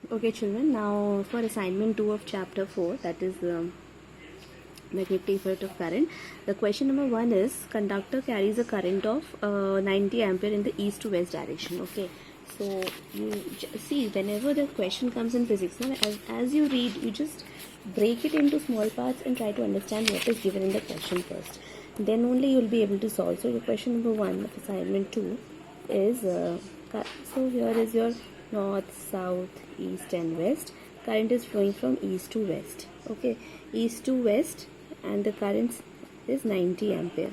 Okay, children, now for assignment 2 of chapter 4, that is magnetic effect of current. The question number 1 is conductor carries a current of 90 ampere in the east to west direction. Okay, so you see, whenever the question comes in physics, now as you read, you just break it into small parts and try to understand what is given in the question first. Then only you will be able to solve. So, your question number 1 of assignment 2 is so here is your north, south, east and west. Current is flowing from east to west. Okay, east to west, and the current is 90 ampere.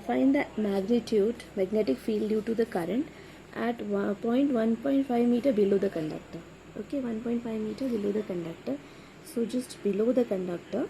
Find the magnetic field due to the current at 1.5 meter below the conductor. Okay, 1.5 meter below the conductor. So just below the conductor,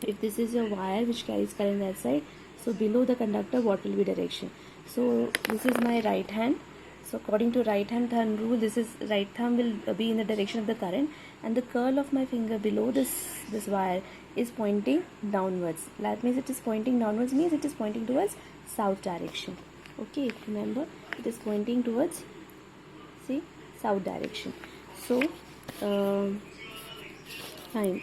if this is your wire which carries current that side, so below the conductor what will be direction? So this is my right hand. So according to right hand thumb rule, this is right thumb will be in the direction of the current, and the curl of my finger below this wire is pointing downwards. That means it is pointing downwards, means it is pointing towards south direction. Okay, remember it is pointing towards, see, south direction. So fine,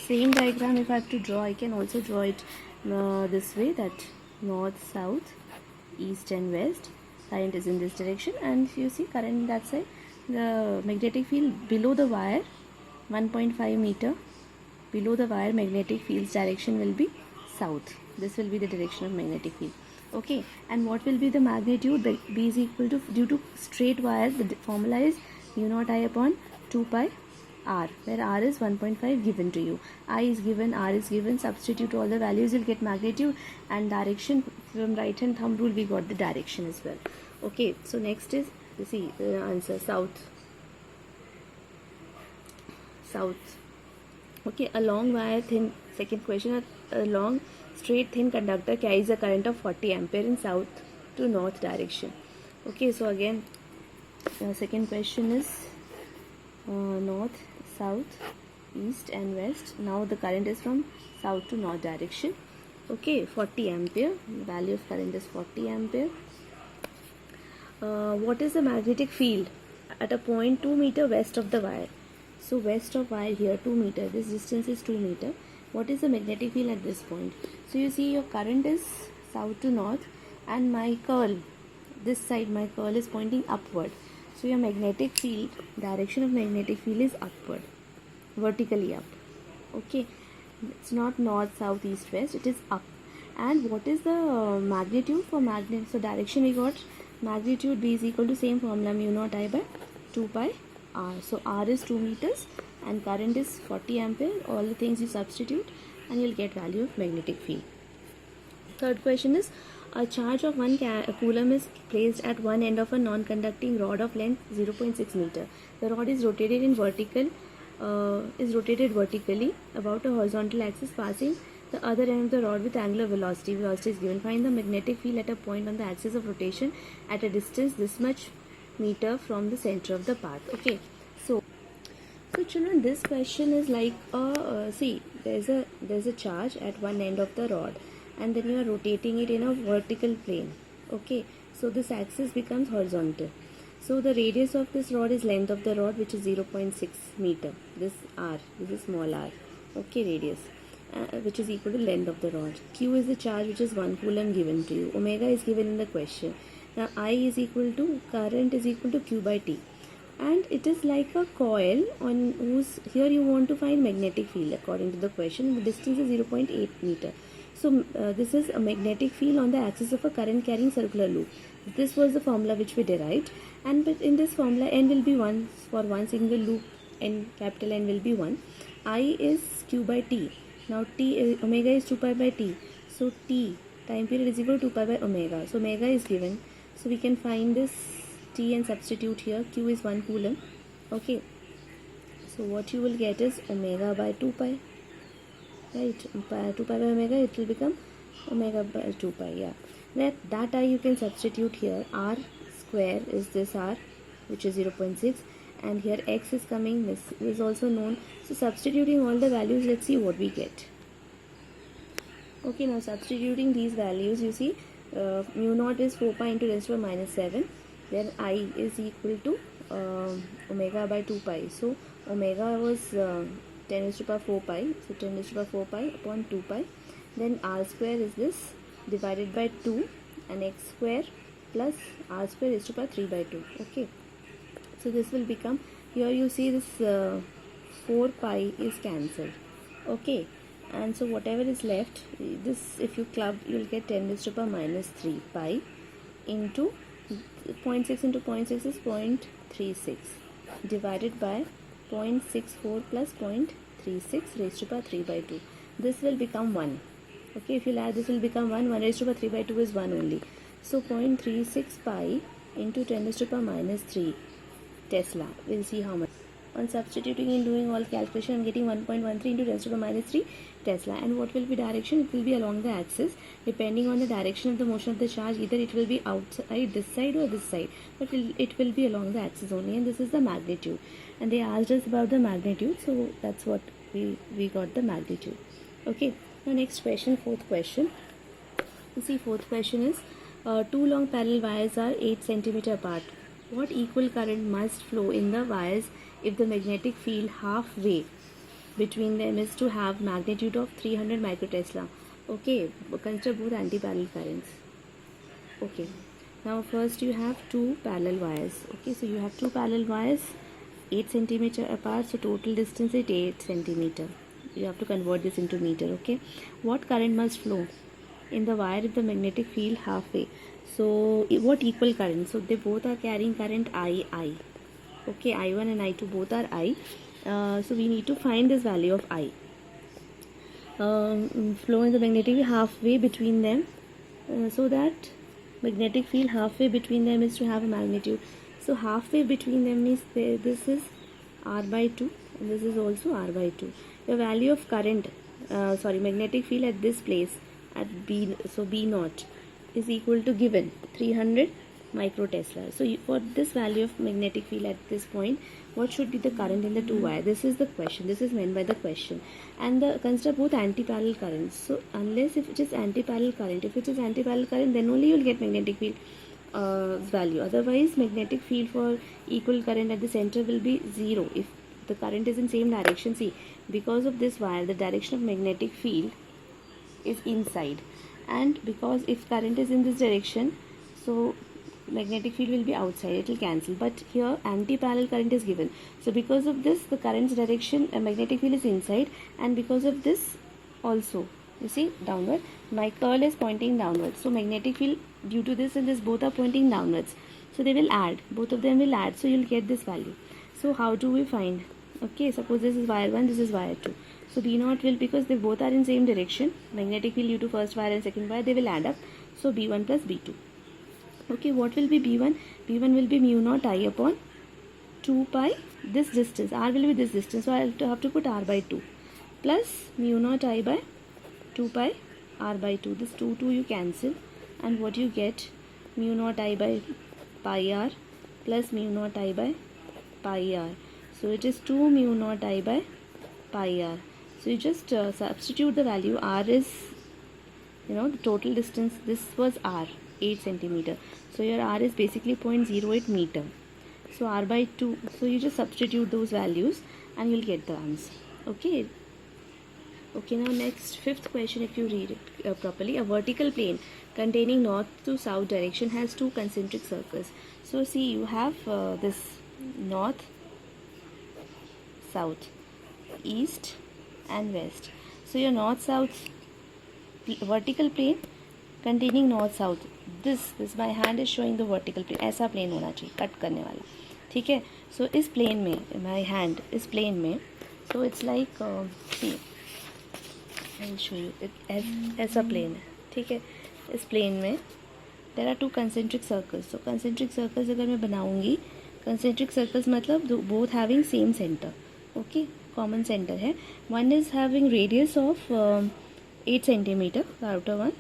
same diagram if I have to draw, I can also draw it this way, that north, south, east and west. Current is in this direction, and you see current that side. The magnetic field below the wire, 1.5 meter below the wire, magnetic field's direction will be south. This will be the direction of magnetic field. Okay, and what will be the magnitude? B is equal to, due to straight wires, the formula is mu naught I upon 2 pi r, where r is 1.5 given to you, I is given, r is given. Substitute all the values, you'll get magnitude, and direction from right hand thumb rule we got the direction as well. Okay, so next is, you see the answer, south. Okay, a long wire thin, second question, a long straight thin conductor carries a current of 40 ampere in south to north direction. Okay, so again second question is north, south, east and west. Now the current is from south to north direction. Okay, 40 ampere, the value of current is 40 ampere. What is the magnetic field at a point 2 meter west of the wire? So west of wire here 2 meter, this distance is 2 meter. What is the magnetic field at this point? So you see your current is south to north, and my curl, this side my curl is pointing upward. So your magnetic field, direction of magnetic field is upward, vertically up. Okay, it's not north, south, east, west, it is up. And what is the magnitude for magnet? So direction we got magnitude, B is equal to same formula, mu naught I by 2 pi r. So r is 2 meters and current is 40 ampere. All the things you substitute and you'll get value of magnetic field. Third question is, a charge of 1 coulomb is placed at one end of a non-conducting rod of length 0.6 meter. The rod is rotated vertically about a horizontal axis, passing the other end of the rod with angular velocity. Velocity is given. Find the magnetic field at a point on the axis of rotation at a distance this much meter from the center of the path. Okay, so children, this question is like see, there's a charge at one end of the rod, and then you are rotating it in a vertical plane. Okay, so this axis becomes horizontal. So the radius of this rod is length of the rod, which is 0.6 meter. This r, this is small r. Okay, radius, which is equal to length of the rod. Q is the charge, which is 1 coulomb given to you. Omega is given in the question. Now I is equal to, current is equal to Q by T, and it is like a coil on whose, here you want to find magnetic field according to the question. The distance is 0.8 meter. So this is a magnetic field on the axis of a current carrying circular loop. This was the formula which we derived, and but in this formula n will be 1 for one single loop, n, capital N will be 1. I is Q by T. Now T, omega is 2 pi by T. So T, time period, is equal to 2 pi by omega. So omega is given. So we can find this T and substitute here. Q is 1 coulomb. Okay. So what you will get is omega by 2 pi. Right, 2 pi by omega, it will become omega by 2 pi. Yeah, that I you can substitute here. R square is this r, which is 0.6, and here x is coming, this is also known. So substituting all the values, let's see what we get. Okay, now substituting these values, you see mu naught is 4 pi into 10 to the minus 7. Then I is equal to omega by 2 pi. So omega was 10 raised to power 4 pi. So 10 raised to power 4 pi upon 2 pi. Then r square is this divided by 2 and x square plus r square raised to power 3 by 2. Okay. So this will become, here you see this 4 pi is cancelled. Okay. And so whatever is left, this if you club, you will get 10 raised to power minus 3 pi into 0.6 into 0.6 is 0.36 divided by 0.64 plus 0.36 raised to power 3 by 2. This will become 1. Okay, if you add, this will become 1. 1 raised to power 3 by 2 is 1 only. So 0.36 pi into 10 raised to power minus 3 Tesla. We'll see how much. On substituting and doing all calculation, I'm getting 1.13 into 10 to the minus 3 Tesla. And what will be direction? It will be along the axis. Depending on the direction of the motion of the charge, either it will be outside this side or this side. But it will be along the axis only. And this is the magnitude. And they asked us about the magnitude. So that's what we got the magnitude. Okay. Now next question, fourth question. You see, fourth question is, two long parallel wires are 8 centimeter apart. What equal current must flow in the wires if the magnetic field halfway between them is to have magnitude of 300 microtesla? Okay, consider both anti-parallel currents. Okay, now first you have two parallel wires. Okay, so you have two parallel wires 8 centimeter apart, so total distance is 8 centimeter. You have to convert this into meter. Okay, what current must flow in the wire if the magnetic field halfway? So what equal current? So they both are carrying current I. Okay, I1 and I2 both are I. So we need to find this value of I. Flow in the magnetic field halfway between them, so that magnetic field halfway between them is to have a magnitude. So halfway between them means this is R by 2 and this is also R by 2. The value of current, magnetic field at this place at B, so B naught is equal to given 300 microtesla. So for this value of magnetic field at this point, what should be the current in the two wire? This is the question. This is meant by the question. And consider both anti-parallel currents. So unless if it is anti-parallel current, if it is anti-parallel current, then only you will get magnetic field value. Otherwise, magnetic field for equal current at the center will be 0 if the current is in same direction. See, because of this wire, the direction of magnetic field is inside, and because if current is in this direction, so magnetic field will be outside, it will cancel. But here anti-parallel current is given, so because of this the current's direction, magnetic field is inside, and because of this also, you see, downward, my curl is pointing downwards, so magnetic field due to this and this both are pointing downwards, so they will add, both of them will add, so you'll get this value. So how do we find? Okay, suppose this is wire 1, this is wire 2. So B naught will, because they both are in same direction, magnetic field due to first wire and second wire, they will add up. So B1 plus B2. Okay, what will be B1? B1 will be mu naught I upon 2 pi, this distance, R will be this distance, so I have to put R by 2, plus mu naught I by 2 pi R by 2. This 2 you cancel, and what you get? Mu naught I by pi R plus mu naught I by pi R. So it is 2 mu naught I by pi R. So you just substitute the value. R is, the total distance. This was R, 8 centimeter. So your R is basically 0.08 meter. So R by 2. So you just substitute those values and you'll get the answer. Okay. Okay, now next, fifth question, if you read it properly. A vertical plane containing north to south direction has two concentric circles. So see, you have this north, south, east and west. So your north south vertical plane containing north south, this my hand is showing the vertical plane, ऐसा plane होना चाहिए, cut करने वाला, ठीक है. So इस plane में, my hand इस plane में, so it's like see, I'll show you it as ऐसा plane है, ठीक है. इस plane में there are two concentric circles. So concentric circles अगर मैं बनाऊंगी, concentric circles मतलब both having same center. Okay, common center है. One is having radius of 8 centimeter, the outer one.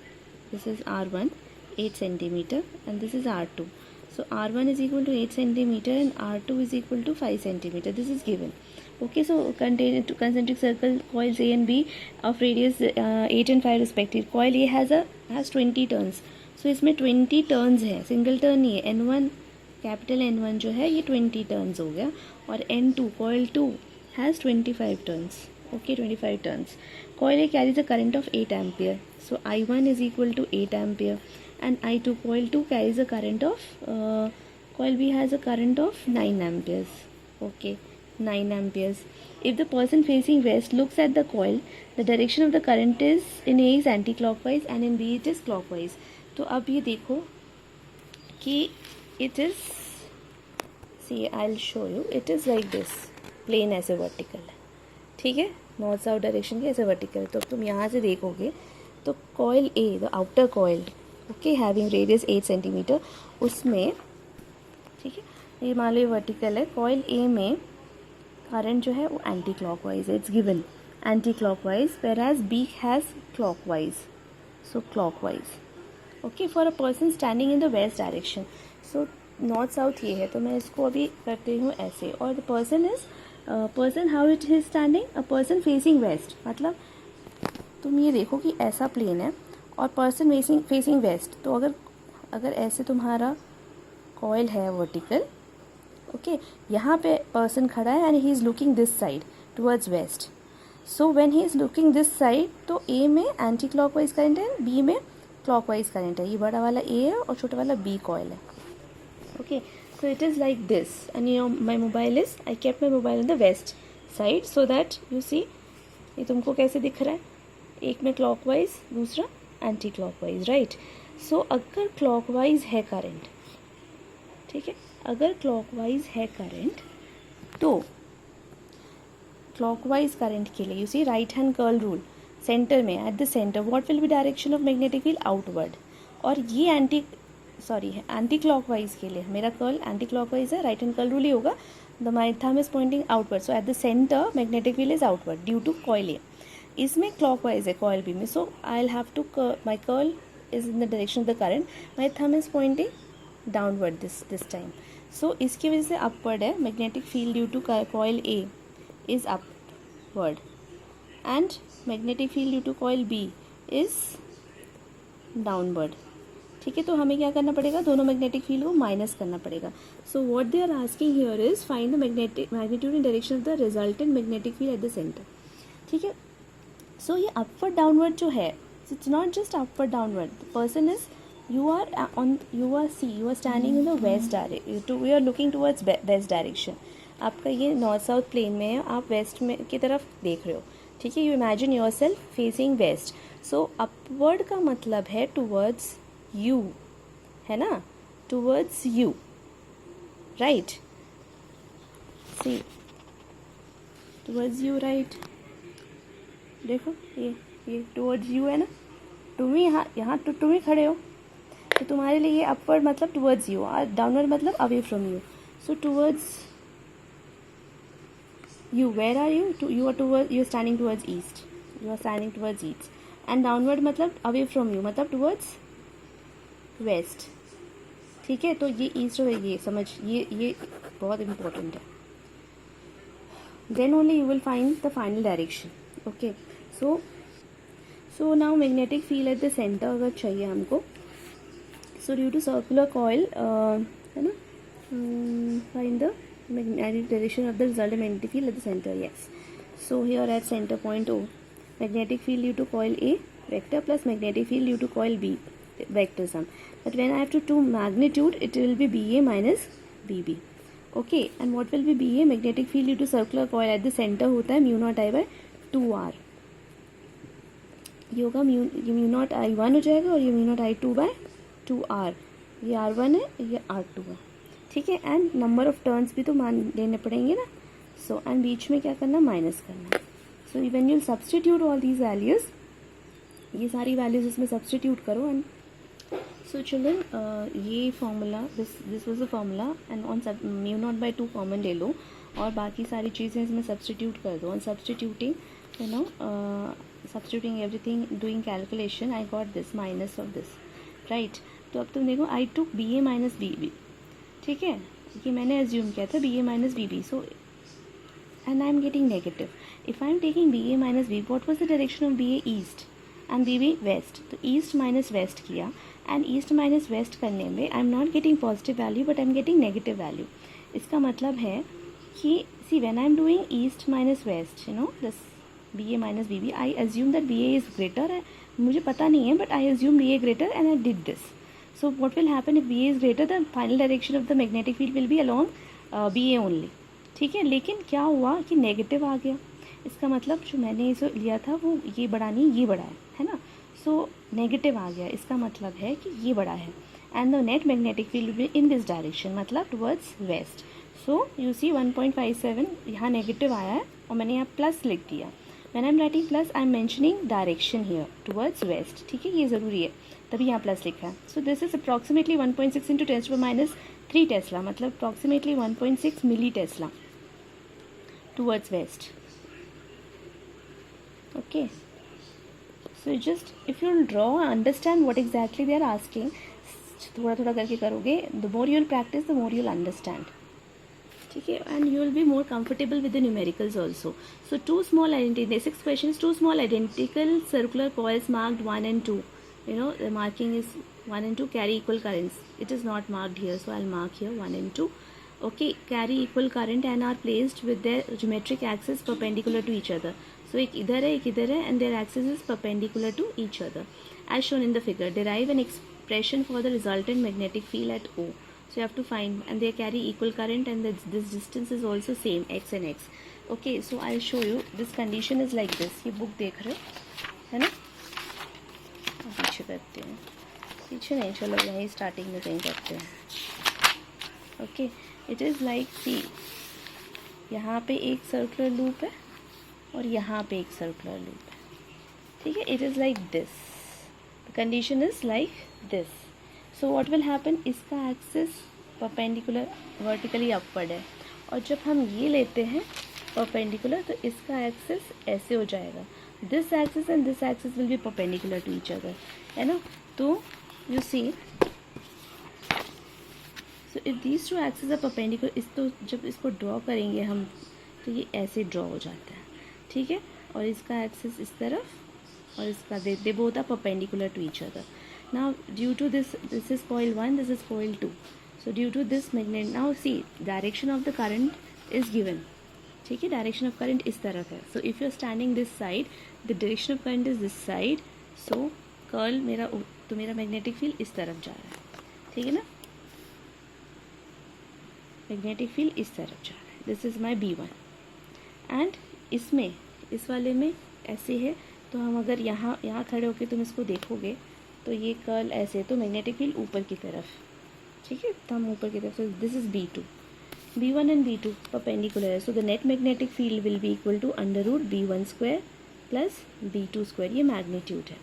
This is R1, 8 centimeter, and this is R2. So R1 is equal to 8 centimeter and R2 is equal to 5 centimeter. This is given. Okay, so concentric circle coils A and B of radius 8 and 5 respective. Coil A has 20 turns. So इसमें 20 turns है, single turn नहीं है. N1 capital N1 जो है ये 20 turns हो गया, और N2 coil 2 has 25 turns. Okay, 25 turns. Coil A carries a current of 8 ampere. So I1 is equal to 8 ampere, and I2 coil 2 carries a current of coil B has a current of 9 amperes. Okay, 9 amperes. If the person facing west looks at the coil, the direction of the current is in A is anti-clockwise and in B it is clockwise. तो अब ये देखो कि it is, see I'll show you, it is like this, plane ऐसे vertical है, ठीक है, north south direction के ऐसे वर्टिकल. तो अब तुम यहाँ से देखोगे तो coil A, the outer coil, okay, having radius 8 centimetre, उसमें, ठीक है, ये मान लो ये वर्टिकल है, कॉयल ए में करंट जो है वो एंटी क्लॉकवाइज है, it's given anti clockwise, whereas B has clockwise, so clockwise. Okay, for a person standing in the west direction. So north south ये है, तो मैं इसको अभी करती हूँ ऐसे, और the person is person how it is standing, a person facing west. मतलब तुम ये देखो कि ऐसा प्लेन है और पर्सन फेसिंग वेस्ट. तो अगर ऐसे तुम्हारा कॉयल है वर्टिकल, ओके, यहाँ पे पर्सन खड़ा है and he is looking this side towards waste. So when he is looking this side, तो ए में एंटी क्लॉकवाइज करंट है, बी में क्लॉकवाइज करंट है. ये बड़ा वाला ए है और छोटा वाला बी कॉयल है. Okay, so it is like this, and my mobile is, I kept my mobile on the west side so that you see, ये तुमको कैसे दिख रहा है, एक में क्लॉकवाइज दूसरा एंटी क्लॉकवाइज, राइट. सो अगर क्लॉकवाइज है करंट, ठीक है, अगर क्लॉकवाइज है करंट, तो क्लॉकवाइज करंट के लिए you see right hand curl rule, centre में, at the centre what will be direction of magnetic field, outward. और ये एंटी क्लॉकवाइज के लिए मेरा कर्ल एंटी क्लॉकवाइज है, राइट हैंड कर्ल रूल ही होगा, the my thumb is pointing outward, so at the centre magnetic field is outward due to coil A. इसमें clockwise है कॉइल बी में, so I will have to, my curl is in the direction of the current, my thumb is pointing downward this time. So इसकी वजह से upward है, magnetic field due to coil A is upward, and magnetic field due to coil B is downward. ठीक है, तो हमें क्या करना पड़ेगा, दोनों मैग्नेटिक फील्ड को माइनस करना पड़ेगा. So what they are asking here is find the magnitude in direction of the resultant magnetic field at the centre. ठीक है, सो ये अपवर्ड डाउनवर्ड जो है, it's not just upward downward, the person is, you are standing in the west direction, we are looking towards west direction. आपका ये north south plane में है, आप वेस्ट में की तरफ देख रहे हो. ठीक है, you imagine yourself facing west. So upward का मतलब है टुवर्ड्स यू, है ना, towards you, right. See towards you, right. देखो ये टुवर्ड्स यू है ना, तुम ही यहाँ तो तुम ही खड़े हो, तो तुम्हारे लिए ये अपवर्ड मतलब टुवर्ड्स यू, और डाउनवर्ड मतलब away from you. So towards you, where are you, you are standing towards east, and downward मतलब away from you मतलब towards west. ठीक है, तो ये ईस्ट और ये समझ, ये बहुत इम्पोर्टेंट है. then only you will find the final direction. okay, so now magnetic field at the center अगर चाहिए हमको, so due to circular coil है ना, find the magnetic direction of the resultant magnetic field at the center. Yes, so here at center point O, magnetic field due to coil A vector plus magnetic field due to coil B vector sum. But when I have to do magnitude, it will be BA minus BB. Okay, and what will be BA? Magnetic field due to circular coil at the center होता है mu naught I by 2R. ये होगा mu naught I1 हो जाएगा, और ये mu naught I2 by 2R. ये R1 है, ये R2 है. ठीक है, एंड नंबर ऑफ टर्न्स भी तो मान देने पड़ेंगे ना. सो एंड बीच में क्या करना, माइनस करना. So when you substitute all these values, ये सारी वैल्यूज इसमें सब्सटीट्यूट करो. एंड सो चिल्ड्रन, ये formula, this was the formula, and on mu naught by 2 common ले लो, और बाकी सारी चीज़ें इसमें सब्सटीट्यूट कर दो. On substituting, you know, substituting everything, doing calculation, I got this minus of this, right. तो अब तुम देखो, I took B A minus B B. ठीक है, ये मैंने एज्यूम किया था B A minus B B. So and I am getting negative. If I am taking B A minus B, what was the direction of B A, east, and B B west. तो east minus west किया, and east minus west करने में I am not getting positive value but I am getting negative value. इसका मतलब है कि see when I am doing east minus west, you know this B A minus B B, I assume that B A is greater. मुझे पता नहीं है but I assume B A greater and I did this. So what will happen if B A is greater, the final direction of the magnetic field will be along B A only. ठीक है, लेकिन क्या हुआ कि negative आ गया. इसका मतलब जो मैंने इसे लिया था वो ये बड़ा नहीं, ये बड़ा है ना. सो नेगेटिव आ गया, इसका मतलब है कि ये बड़ा है. And the net magnetic field will be in this direction, मतलब towards waste. So you see 1.57 यहाँ नेगेटिव आया है और मैंने यहाँ प्लस लिख दिया. When I am writing plus I am mentioning direction here towards waste. ठीक है, ये ज़रूरी है, तभी यहाँ प्लस लिखा है. So this is approximately 1.6 into 10⁻³ tesla, मतलब approximately 1.6 milli tesla towards west. Okay, so just if you draw understand what exactly they are asking, थोड़ा थोड़ा करके करोगे, the more you will practise the more you will understand. ठीक है, and you will be more comfortable with the numericals also. So to small identical 6 questions, two small identical circular coils marked 1 and 2. You know the marking is 1 and 2 carry equal currents. It is not marked here, so I'll mark here 1 and 2. Okay, carry equal current and are placed with their geometric axis perpendicular to each other. So एक इधर है, एक इधर है, and their axis is perpendicular to each other. As shown in the figure, derive an expression for the resultant magnetic field at O. So you have to find, and they carry equal current, and this distance is also same, x and x. Okay, so I'll show you. This condition is like this. ये book देख रहे हो, है ना. पीछे करते हैं, पीछे नहीं, चलो यहीं स्टार्टिंग में कहीं करते हैं. ओके, इट इज़ लाइक सी, यहाँ पे एक सर्कुलर लूप है और यहाँ पे एक सर्कुलर लूप है. ठीक है, it is like this, the condition is like this. So what will happen, इसका एक्सिस परपेंडिकुलर वर्टिकली अपवर्ड है, और जब हम ये लेते हैं परपेंडिकुलर तो इसका एक्सिस ऐसे हो जाएगा. This axis and this axis will be perpendicular to each other, है ना. तो you see, so if these two axis are perpendicular, इस तो जब इसको ड्रॉ करेंगे हम तो ये ऐसे ड्रॉ हो जाता है. ठीक है, और इसका एक्सिस इस तरफ और इसका they both are perpendicular to each other. Now due to this is coil 1, this is coil 2. So due to this magnet, now see direction of the current is given. ठीक है, direction of current इस तरफ है. So if you are standing this side, the direction of current is this side. So curl मेरा, तो मेरा magnetic field इस तरफ जा रहा है. ठीक है ना, magnetic field इस तरफ जा रहा है. This is my B1. And इसमें, इस वाले में ऐसे है, तो हम अगर यहाँ खड़े होके तुम इसको देखोगे तो ये कर्ल ऐसे, तो मैग्नेटिक फील्ड ऊपर की तरफ. ठीक है, तो हम ऊपर की तरफ. So this is B2. B1 and B2 perpendicular है, so the net magnetic field will be equal to √B1² plus B2². ये मैग्नीट्यूड है.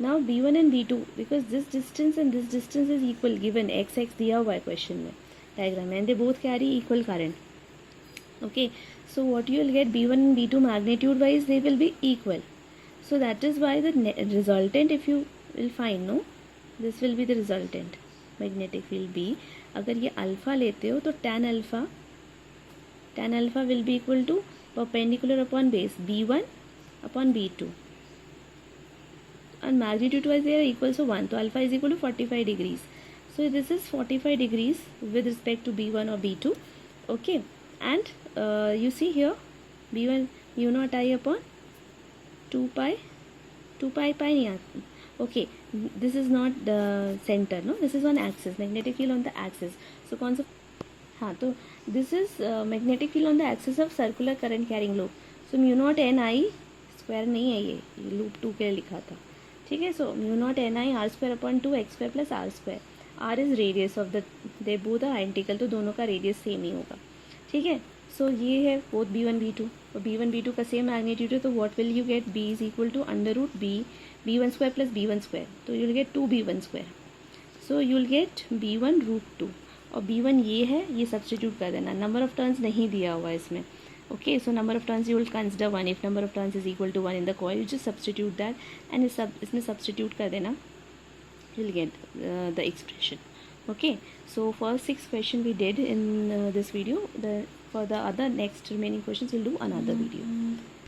Now B1 and B2, because this distance and this distance is equal, given x दिया हुआ है question में, diagram में, and they both carry equal current. Okay, so what you will get, B1 and B2 magnitude wise they will be equal. So that is why the resultant, if you will find, no, this will be the resultant magnetic field B. अगर ये alpha लेते हो तो tan alpha will be equal to perpendicular upon base B1 upon B2, and magnitude wise they are equal to 1, so alpha is equal to 45 degrees. So this is 45 degrees with respect to B1 or B2. Okay, and you see here B1 mu naught I upon 2 pi नहीं आती. Okay, this is not the center, no, this is on axis, magnetic field on the axis. So कौन सा, हाँ, तो this is magnetic field on the axis of circular current carrying loop. So mu naught Ni square नहीं है, ये loop 2 के लिए लिखा था. ठीक है, so mu naught Ni r² upon 2x² plus r². r is radius of the, they both are identical, तो दोनों का radius सेम ही होगा. ठीक है, सो ये है both B1 B2, तो B1 B2 का सेम मैग्नीट्यूड है, तो what will you get, B is equal to √B1² plus B1², तो you will get 2B1². So you will get B1 √2, और B1 ये है, ये सब्सटीट्यूट कर देना. नंबर ऑफ टर्न्स नहीं दिया हुआ है इसमें. Okay, so number of turns you will consider 1. If number of turns is equal to 1 in the coil, you just substitute that, and इसमें सब्सटीट्यूट कर देना, you will get the expression. Okay, so first 6 questions we did in this video. For the other next remaining questions we'll do another video.